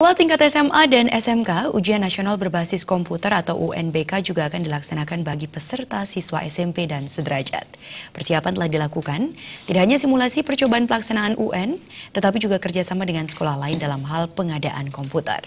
Sekolah tingkat SMA dan SMK, ujian nasional berbasis komputer atau UNBK juga akan dilaksanakan bagi peserta siswa SMP dan sederajat. Persiapan telah dilakukan, tidak hanya simulasi percobaan pelaksanaan UN, tetapi juga kerjasama dengan sekolah lain dalam hal pengadaan komputer.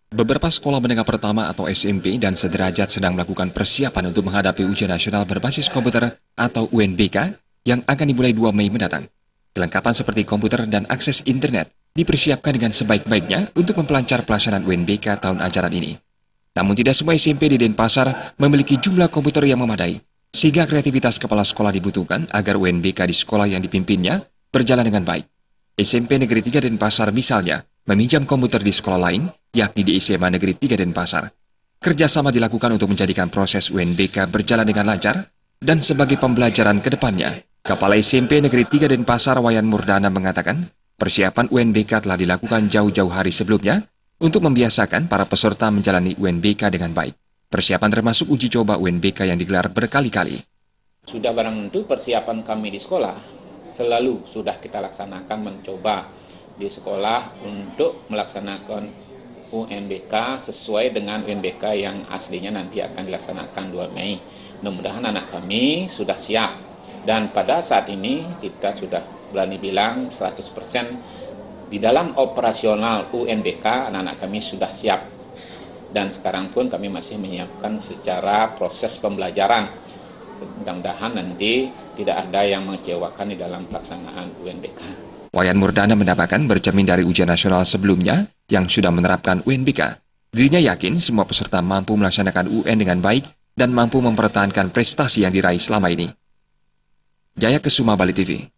Beberapa sekolah menengah pertama atau SMP dan sederajat sedang melakukan persiapan untuk menghadapi ujian nasional berbasis komputer atau UNBK yang akan dimulai 2 Mei mendatang. Kelengkapan seperti komputer dan akses internet dipersiapkan dengan sebaik-baiknya untuk memperlancar pelaksanaan UNBK tahun ajaran ini. Namun tidak semua SMP di Denpasar memiliki jumlah komputer yang memadai, sehingga kreativitas kepala sekolah dibutuhkan agar UNBK di sekolah yang dipimpinnya berjalan dengan baik. SMP Negeri 3 Denpasar misalnya meminjam komputer di sekolah lain, yakni di SMA Negeri 3 Denpasar. Kerjasama dilakukan untuk menjadikan proses UNBK berjalan dengan lancar dan sebagai pembelajaran ke depannya. Kepala SMP Negeri 3 Denpasar Wayan Murdana mengatakan, persiapan UNBK telah dilakukan jauh-jauh hari sebelumnya untuk membiasakan para peserta menjalani UNBK dengan baik. Persiapan termasuk uji coba UNBK yang digelar berkali-kali. Sudah barang tentu persiapan kami di sekolah selalu sudah kita laksanakan mencoba di sekolah untuk melaksanakan UNBK sesuai dengan UNBK yang aslinya nanti akan dilaksanakan 2 Mei. Mudah-mudahan anak kami sudah siap. Dan pada saat ini kita sudah berani bilang 100% di dalam operasional UNBK anak-anak kami sudah siap. Dan sekarang pun kami masih menyiapkan secara proses pembelajaran. Mudah-mudahan nanti tidak ada yang mengecewakan di dalam pelaksanaan UNBK. Wayan Murdana menambahkan bercermin dari ujian nasional sebelumnya yang sudah menerapkan UNBK. Dirinya yakin semua peserta mampu melaksanakan UN dengan baik dan mampu mempertahankan prestasi yang diraih selama ini. Jaya Kesuma, Bali TV.